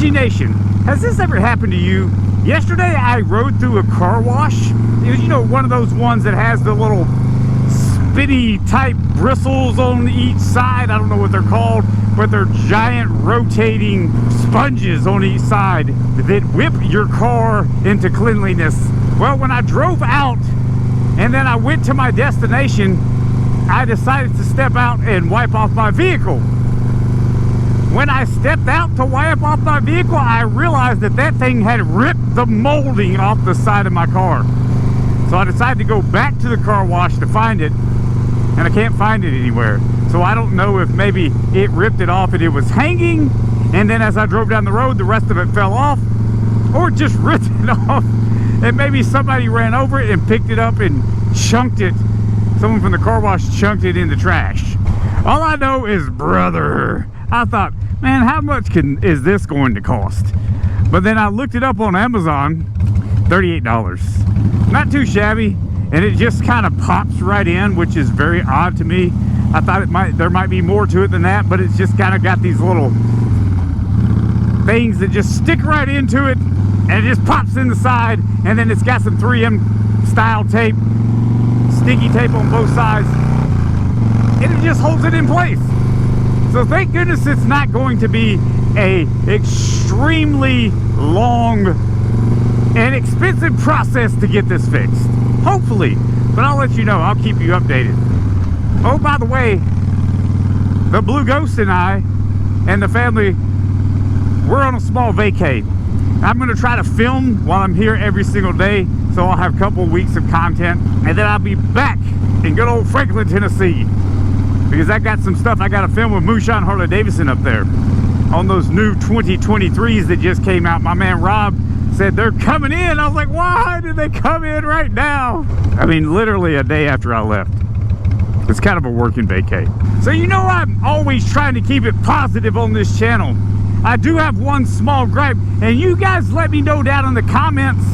OMG Nation, has this ever happened to you? Yesterday I rode through a car wash. It was, you know, one of those ones that has the little spinny type bristles on each side. I don't know what they're called, but they're giant rotating sponges on each side that whip your car into cleanliness. Well, when I drove out and then I went to my destination, I decided to step out and wipe off my vehicle. When I stepped out to wipe off my vehicle, I realized that that thing had ripped the molding off the side of my car. So I decided to go back to the car wash to find it, and I can't find it anywhere. So I don't know if maybe it ripped it off and it was hanging, and then as I drove down the road, the rest of it fell off, or it just ripped it off, and maybe somebody ran over it and picked it up and chunked it. Someone from the car wash chunked it in the trash. All I know is, brother, I thought, man, how much is this going to cost? But then I looked it up on Amazon, $38. Not too shabby, and it just kind of pops right in, which is very odd to me. I thought there might be more to it than that, but it's just kind of got these little things that just stick right into it, and it just pops in the side, and then it's got some 3M style tape, sticky tape on both sides, and it just holds it in place. So thank goodness it's not going to be a extremely long and expensive process to get this fixed. Hopefully, but I'll let you know. I'll keep you updated. Oh, by the way, the Blue Ghost and I and the family, we're on a small vacay. I'm going to try to film while I'm here every single day, so I'll have a couple weeks of content, and then I'll be back in good old Franklin, Tennessee, because I got some stuff I got to film with Moonshine Harley Davidson up there on those new 2023s that just came out. My man Rob said they're coming in. I was like, why did they come in right now? I mean, literally a day after I left. It's kind of a working vacay. So you know, I'm always trying to keep it positive on this channel. I do have one small gripe, and you guys let me know down in the comments,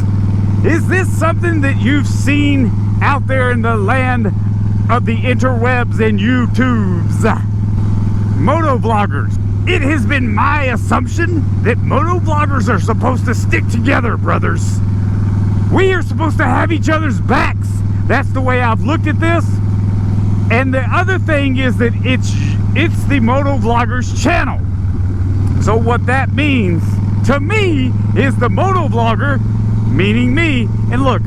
is this something that you've seen out there in the land of the interwebs and YouTubes? Motovloggers. It has been my assumption that motovloggers are supposed to stick together, brothers. We are supposed to have each other's backs. That's the way I've looked at this. And the other thing is that it's the motovloggers channel. So what that means to me is the motovlogger, meaning me. And look,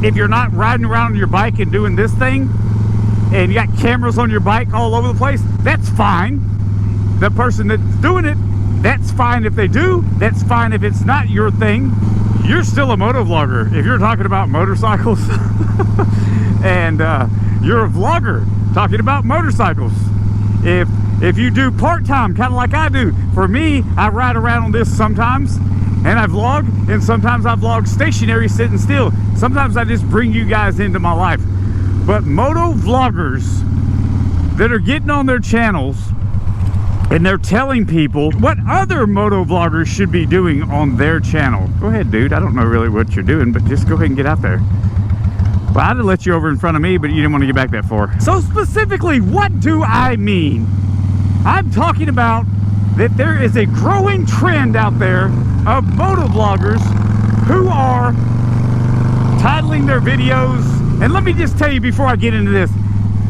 if you're not riding around on your bike and doing this thing, and you got cameras on your bike all over the place, that's fine. The person that's doing it, that's fine if they do. That's fine if it's not your thing. You're still a motovlogger if you're talking about motorcycles. And you're a vlogger talking about motorcycles. If you do part-time, kind of like I do. For me, I ride around on this sometimes, and I vlog, and sometimes I vlog stationary, sitting still. Sometimes I just bring you guys into my life. But moto vloggers that are getting on their channels and they're telling people what other moto vloggers should be doing on their channel. Go ahead, dude. I don't know really what you're doing, but just go ahead and get out there. Well, I'd have let you over in front of me, but you didn't want to get back that far. So specifically, what do I mean? I'm talking about that there is a growing trend out there of motovloggers who are titling their videos. And let me just tell you before I get into this,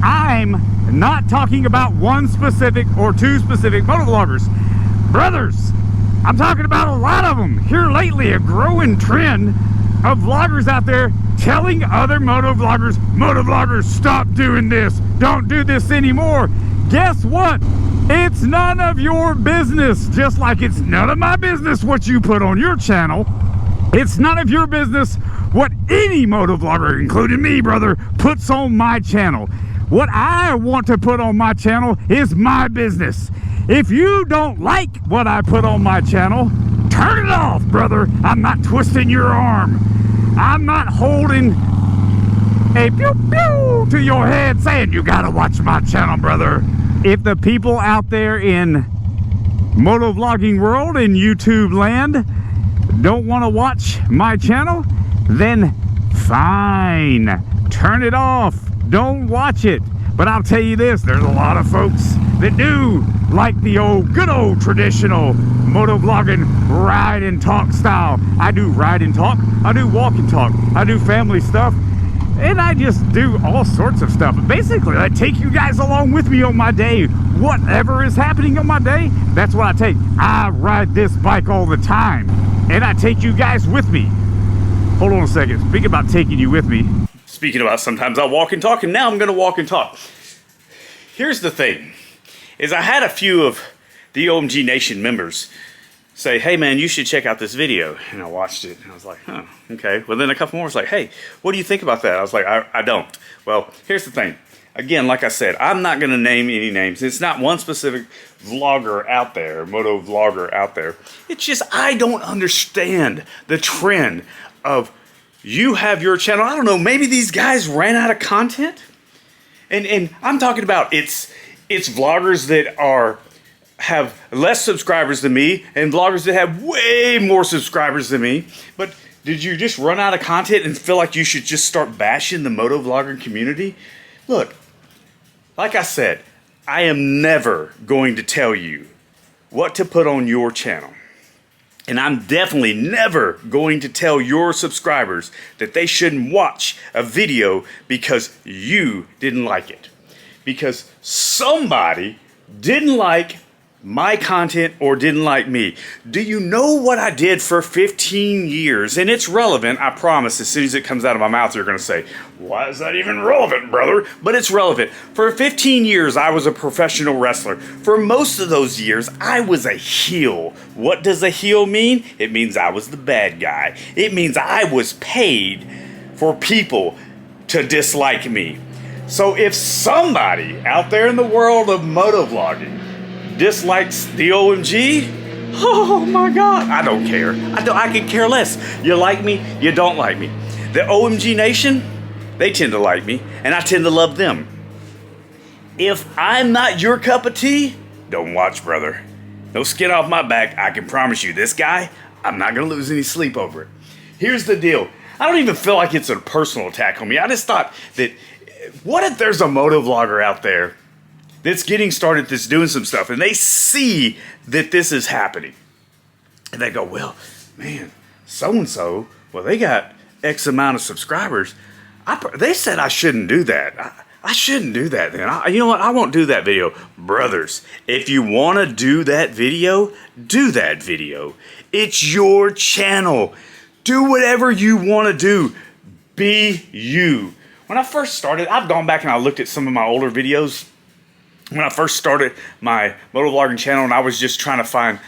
I'm not talking about one specific or two specific motovloggers. Brothers, I'm talking about a lot of them. Here lately, a growing trend of vloggers out there telling other motovloggers, stop doing this. Don't do this anymore. Guess what? It's none of your business. Just like it's none of my business what you put on your channel. It's none of your business what any motovlogger, including me, brother, puts on my channel. What I want to put on my channel is my business. If you don't like what I put on my channel, turn it off, brother. I'm not twisting your arm. I'm not holding a pew pew to your head saying you gotta watch my channel, brother. If the people out there in motovlogging world and YouTube land don't want to watch my channel, then fine, turn it off, don't watch it. But I'll tell you this, there's a lot of folks that do like the good old traditional motovlogging ride and talk style. I do ride and talk, I do walk and talk, I do family stuff, and I just do all sorts of stuff. Basically, I take you guys along with me on my day. Whatever is happening on my day, that's what I take. I ride this bike all the time, and I take you guys with me. Hold on a second. Speaking about taking you with me. Speaking about sometimes I'll walk and talk, and now I'm going to walk and talk. Here's the thing, is I had a few of the OMG Nation members say, hey man, you should check out this video. And I watched it, and I was like, huh, okay. Well, then a couple more was like, hey, what do you think about that? I was like, I don't. Well, here's the thing. Again, like I said, I'm not going to name any names. It's not one specific vlogger out there, moto vlogger out there. It's just I don't understand the trend of you have your channel. I don't know, maybe these guys ran out of content? And I'm talking about it's vloggers that have less subscribers than me and vloggers that have way more subscribers than me. But did you just run out of content and feel like you should just start bashing the moto vlogger community? Look, like I said, I am never going to tell you what to put on your channel. And I'm definitely never going to tell your subscribers that they shouldn't watch a video because you didn't like it. Because somebody didn't like my content or didn't like me. Do you know what I did for 15 years? And it's relevant, I promise. As soon as it comes out of my mouth, you're going to say, why is that even relevant, brother? But it's relevant. For 15 years, I was a professional wrestler. For most of those years, I was a heel. What does a heel mean? It means I was the bad guy. It means I was paid for people to dislike me. So if somebody out there in the world of motovlogging dislikes the OMG, oh my God, I don't care. I could care less. You like me, you don't like me. The OMG Nation, they tend to like me, and I tend to love them. If I'm not your cup of tea, don't watch, brother. No skin off my back. I can promise you, this guy, I'm not gonna lose any sleep over it. Here's the deal. I don't even feel like it's a personal attack on me. I just thought that, what if there's a motovlogger out there that's getting started, that's doing some stuff, and they see that this is happening. And they go, well, man, so-and-so, well, they got X amount of subscribers. They said I shouldn't do that. I shouldn't do that then. You know what? I won't do that video. Brothers, if you want to do that video, do that video. It's your channel. Do whatever you want to do. Be you. When I first started, I've gone back and I looked at some of my older videos. When I first started my motovlogging channel, and I was just trying to find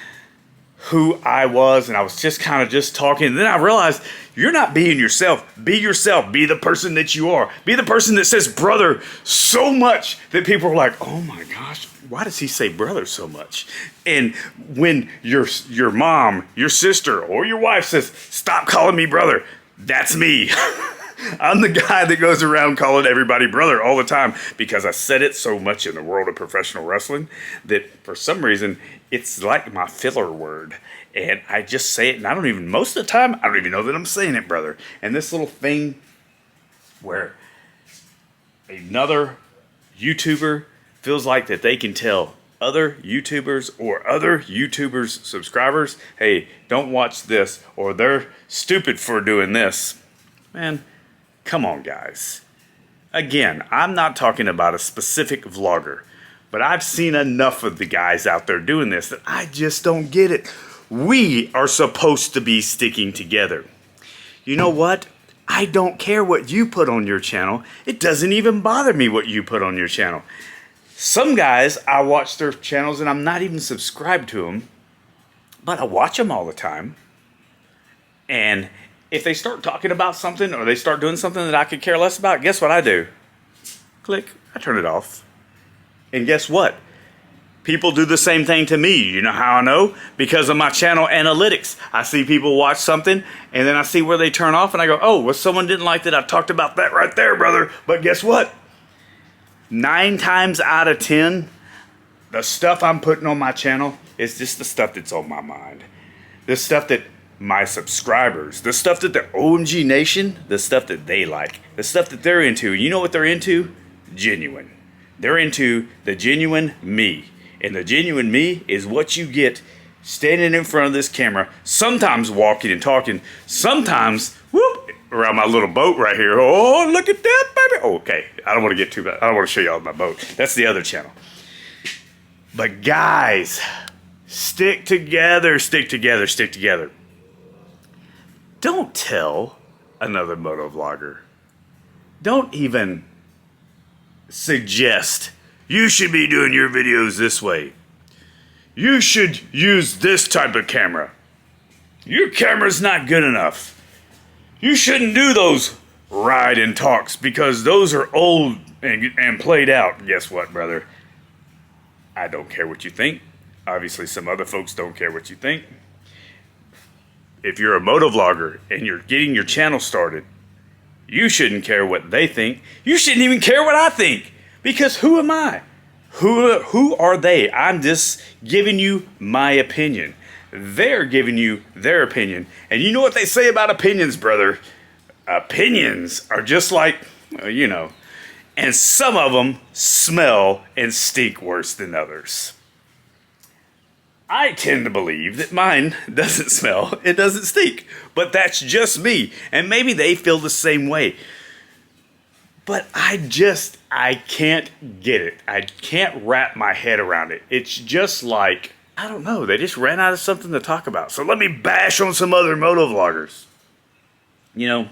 who I was, and I was just kind of just talking, and then I realized you're not being yourself. Be yourself. Be the person that you are. Be the person that says brother so much that people are like, oh my gosh, why does he say brother so much? And when your mom, your sister, or your wife says, stop calling me brother, that's me. I'm the guy that goes around calling everybody brother all the time because I said it so much in the world of professional wrestling that for some reason it's like my filler word. And I just say it, and I don't even, most of the time, I don't even know that I'm saying it, brother. And this little thing where another YouTuber feels like that they can tell other YouTubers or other YouTubers' subscribers, hey, don't watch this, or they're stupid for doing this. Man, come on, guys. Again, I'm not talking about a specific vlogger, but I've seen enough of the guys out there doing this that I just don't get it. We are supposed to be sticking together. You know what? I don't care what you put on your channel. It doesn't even bother me what you put on your channel. Some guys, I watch their channels and I'm not even subscribed to them, but I watch them all the time. And if they start talking about something or they start doing something that I could care less about, guess what I do? Click, I turn it off. And guess what? People do the same thing to me. You know how I know? Because of my channel analytics. I see people watch something and then I see where they turn off and I go, oh, well, someone didn't like that. I talked about that right there, brother. But guess what? 9 times out of 10, the stuff I'm putting on my channel is just the stuff that's on my mind. The stuff that my subscribers, the stuff that the OMG Nation, the stuff that they like, the stuff that they're into. You know what they're into? Genuine. They're into the genuine me. And the genuine me is what you get standing in front of this camera, sometimes walking and talking, sometimes, whoop, around my little boat right here. Oh, look at that, baby. Oh, okay, I don't want to get too bad. I don't want to show y'all my boat. That's the other channel. But guys, stick together, stick together, stick together. Don't tell another moto vlogger. Don't even suggest you should be doing your videos this way. You should use this type of camera. Your camera's not good enough. You shouldn't do those ride and talks because those are old and played out. Guess what, brother? I don't care what you think. Obviously, some other folks don't care what you think. If you're a moto vlogger and you're getting your channel started, you shouldn't care what they think. You shouldn't even care what I think. Because who am I? Who are they? I'm just giving you my opinion. They're giving you their opinion. And you know what they say about opinions, brother? Opinions are just like, you know, and some of them smell and stink worse than others. I tend to believe that mine doesn't smell, it doesn't stink. But that's just me. And maybe they feel the same way. But I can't get it. I can't wrap my head around it. It's just like, I don't know, they just ran out of something to talk about. So let me bash on some other moto vloggers. You know,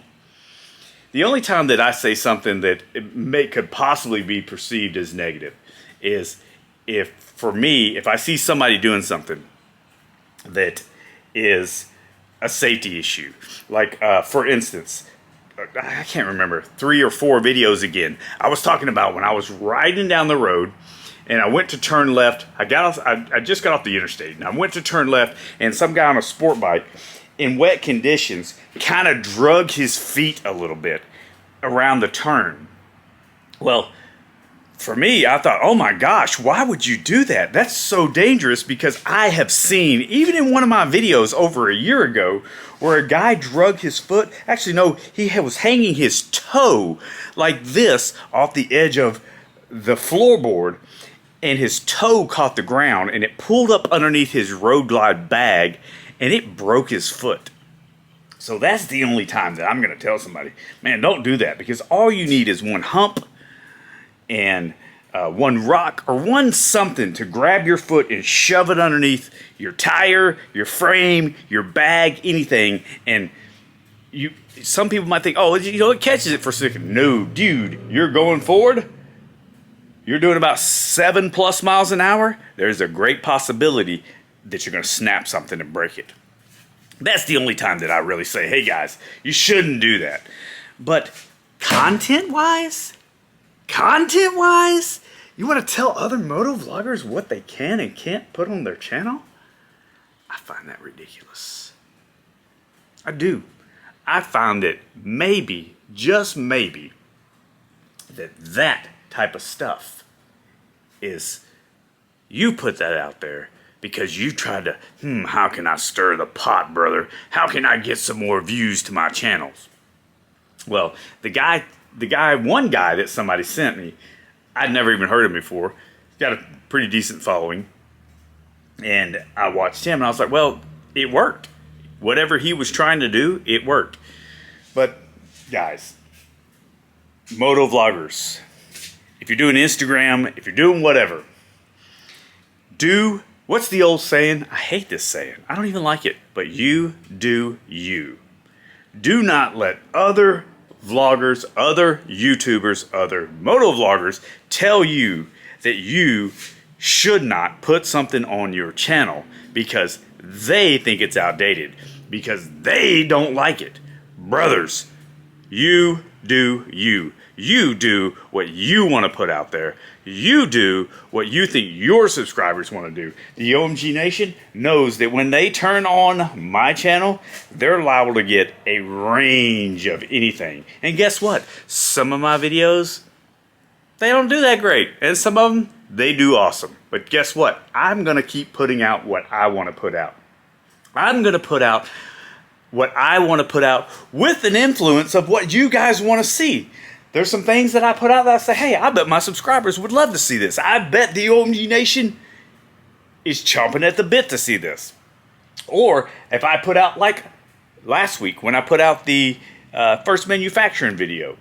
the only time that I say something that could possibly be perceived as negative is if I see somebody doing something that is a safety issue. Like, for instance, I can't remember, 3 or 4 videos again. I was talking about when I was riding down the road and I went to turn left. I just got off the interstate and I went to turn left, and some guy on a sport bike in wet conditions kind of drug his feet a little bit around the turn. Well, for me, I thought, oh my gosh, why would you do that? That's so dangerous, because I have seen, even in one of my videos over a year ago, where a guy drug his foot. Actually, no, he was hanging his toe like this off the edge of the floorboard, and his toe caught the ground, and it pulled up underneath his Road Glide bag, and it broke his foot. So that's the only time that I'm going to tell somebody, man, don't do that, because all you need is one hump and one rock or one something to grab your foot and shove it underneath your tire, your frame, your bag, anything. And some people might think, oh, you know, it catches it for a second. No, dude, you're going forward. You're doing about 7+ miles an hour. There's a great possibility that you're going to snap something and break it. That's the only time that I really say, hey guys, you shouldn't do that. But content-wise, you want to tell other moto vloggers what they can and can't put on their channel? I find that ridiculous. I do. I found it maybe, just maybe, that type of stuff is, you put that out there because you tried to, how can I stir the pot, brother? How can I get some more views to my channels? Well, one guy that somebody sent me, I'd never even heard of him before. He's got a pretty decent following. And I watched him and I was like, well, it worked. Whatever he was trying to do, it worked. But guys, moto vloggers, if you're doing Instagram, if you're doing whatever, what's the old saying? I hate this saying. I don't even like it. But you do you. Do not let other vloggers, other YouTubers, other moto vloggers tell you that you should not put something on your channel because they think it's outdated, because they don't like it. Brothers, you do you. You do what you want to put out there. You do what you think your subscribers want to do. The OMG Nation knows that when they turn on my channel, they're liable to get a range of anything. And guess what? Some of my videos, they don't do that great. And some of them, they do awesome. But guess what? I'm going to keep putting out what I want to put out. I'm going to put out what I want to put out with an influence of what you guys want to see. there's some things that I put out that I say, hey, I bet my subscribers would love to see this. I bet the OMG Nation is chomping at the bit to see this. Or if I put out, like last week when I put out the first manufacturing video,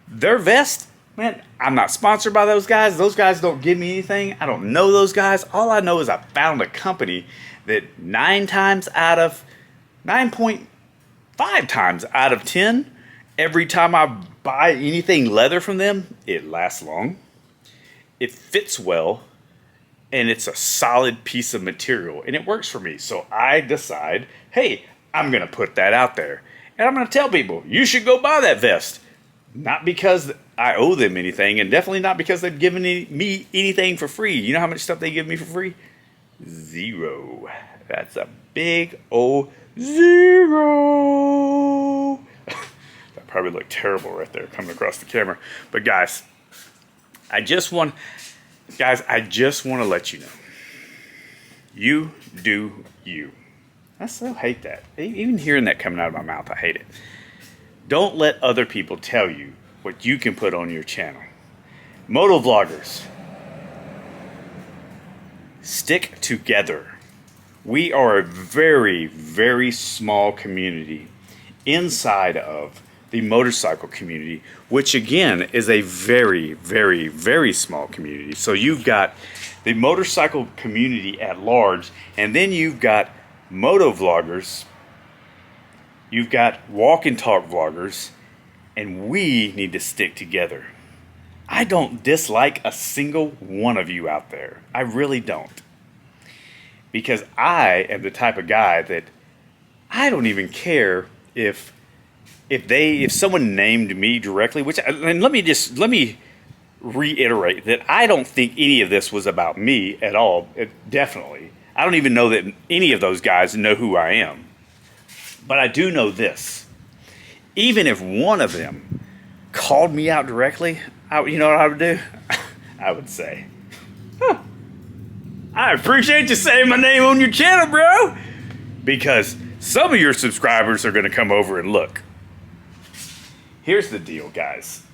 their vest, man, I'm not sponsored by those guys. Those guys don't give me anything. I don't know those guys. All I know is I found a company that 9.5 times out of 10, every time I buy anything leather from them, it lasts long, it fits well, and it's a solid piece of material, and it works for me. So I decide, hey, I'm going to put that out there, and I'm going to tell people, you should go buy that vest. Not because I owe them anything, and definitely not because they've given me anything for free. You know how much stuff they give me for free? 0. That's a big old 0. That probably looked terrible right there coming across the camera. But guys, I just want to let you know. You do you. I still hate that. Even hearing that coming out of my mouth, I hate it. Don't let other people tell you what you can put on your channel. Motovloggers, stick together. We are a very, very small community inside of the motorcycle community, which again is a very, very, very small community. So you've got the motorcycle community at large, and then you've got motovloggers, you've got walk and talk vloggers, and we need to stick together. I don't dislike a single one of you out there. I really don't. Because I am the type of guy that I don't even care if someone named me directly, and let me reiterate that I don't think any of this was about me at all. Definitely. I don't even know that any of those guys know who I am. But I do know this. Even if one of them called me out directly, you know what I would do? I would say, I appreciate you saying my name on your channel, bro. Because some of your subscribers are going to come over and look. Here's the deal, guys.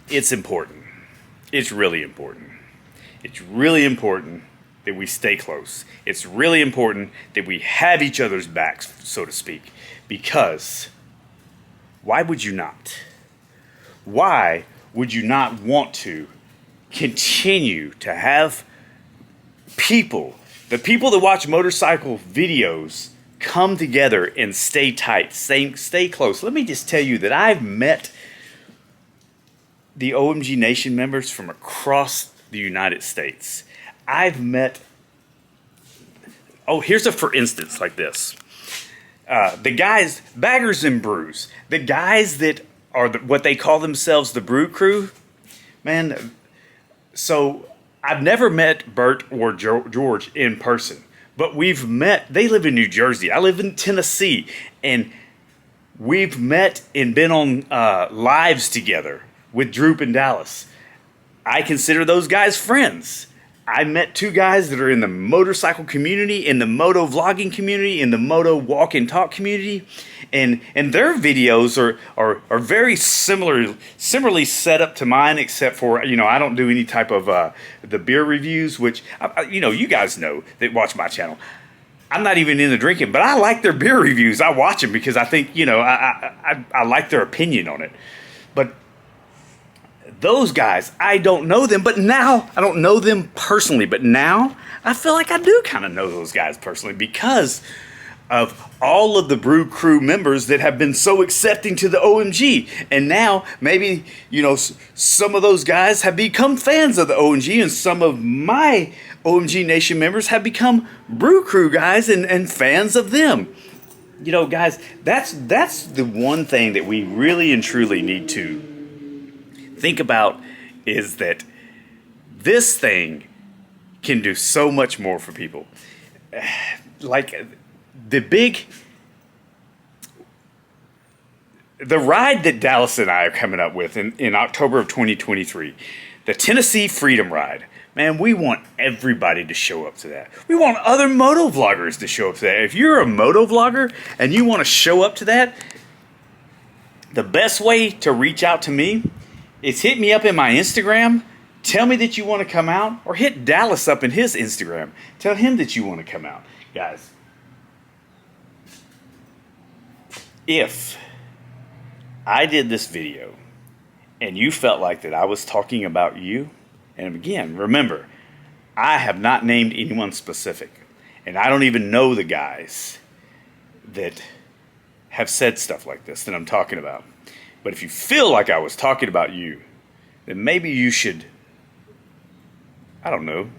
It's important. It's really important. It's really important that we stay close. It's really important that we have each other's backs, so to speak. Because why would you not? Why would you not want to continue to have people, the people that watch motorcycle videos, come together and stay tight, stay close? Let me just tell you that I've met the OMG Nation members from across the United States. I've met, here's a for instance like this. The guys, Baggers and Brews, the guys that are what they call themselves the Brew Crew, man. So I've never met Bert or George in person, but we've met. They live in New Jersey. I live in Tennessee, and we've met and been on lives together with Droop and Dallas. I consider those guys friends. I met two guys that are in the motorcycle community, in the moto vlogging community, in the moto walk and talk community, and their videos are very similarly set up to mine, except for, I don't do any type of the beer reviews, which you guys know that watch my channel. I'm not even into drinking, but I like their beer reviews. I watch them because I think I like their opinion on it. But those guys, I don't know them, but now I don't know them personally, but now I feel like I do kind of know those guys personally because of all of the Brew Crew members that have been so accepting to the OMG. And now maybe, some of those guys have become fans of the OMG, and some of my OMG Nation members have become Brew Crew guys and fans of them. Guys, that's the one thing that we really and truly need to think about, is that this thing can do so much more for people. Like the ride that Dallas and I are coming up with in October of 2023, the Tennessee Freedom Ride. Man, we want everybody to show up to that. We want other moto vloggers to show up to that. If you're a moto vlogger and you want to show up to that, The best way to reach out to me is hit me up in my Instagram. Tell me that you want to come out, or hit Dallas up in his Instagram. Tell him that you want to come out. Guys, if I did this video and you felt like that I was talking about you, and again, remember, I have not named anyone specific, and I don't even know the guys that have said stuff like this that I'm talking about. But if you feel like I was talking about you, then maybe you should, I don't know,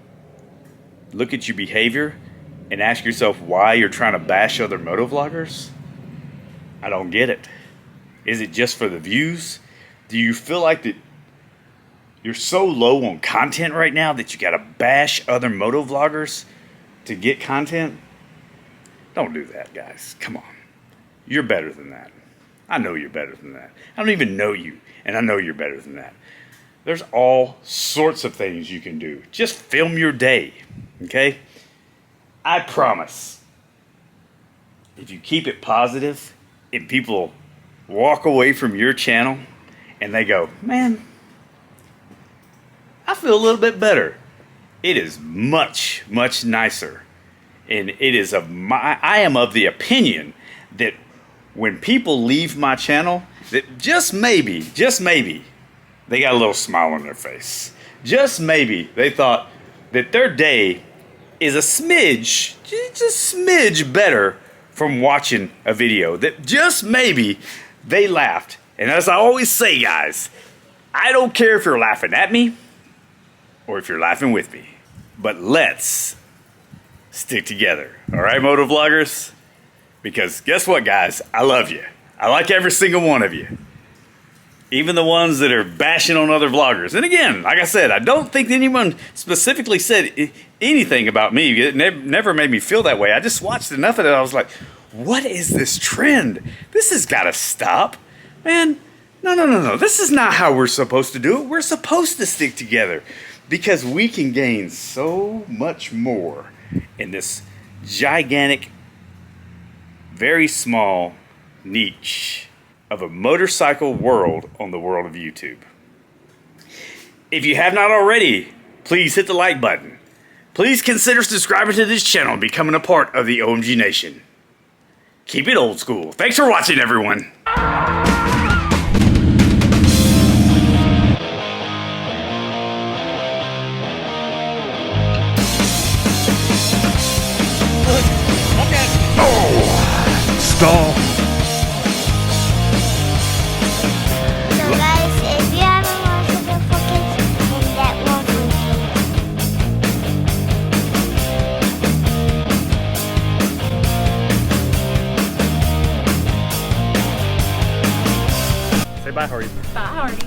look at your behavior and ask yourself why you're trying to bash other motovloggers. I don't get it. Is it just for the views? Do you feel like that you're so low on content right now that you gotta bash other motovloggers to get content? Don't do that, guys. Come on. You're better than that. I know you're better than that. I don't even know you, and I know you're better than that. There's all sorts of things you can do. Just film your day, okay? I promise, if you keep it positive and people walk away from your channel and they go, man, I feel a little bit better. It is much, much nicer. And it is I am of the opinion that when people leave my channel, that just maybe, they got a little smile on their face. Just maybe they thought that their day is a smidge, just a smidge better from watching a video. That just maybe they laughed. And as I always say, guys, I don't care if you're laughing at me or if you're laughing with me, but let's stick together. All right, motovloggers? Because guess what, guys? I love you. I like every single one of you. Even the ones that are bashing on other vloggers. And again, like I said, I don't think anyone specifically said anything about me. It never made me feel that way. I just watched enough of it. I was like, what is this trend? This has got to stop. Man, no. This is not how we're supposed to do it. We're supposed to stick together because we can gain so much more in this gigantic, very small niche of a motorcycle world on the world of YouTube. If you have not already, please hit the like button. Please consider subscribing to this channel and becoming a part of the OMG Nation. Keep it old school. Thanks for watching, everyone. Stall. So guys, if you haven't watched the focus, then that won't be. Say bye, Harley. Bye, Harley.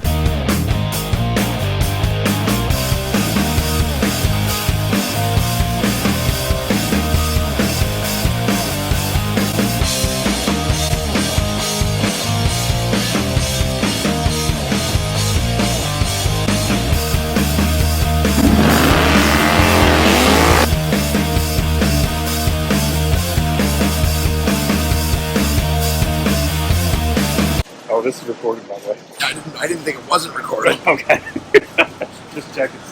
Oh, this is recorded, by the way. I didn't think it wasn't recorded. Okay. Just checking.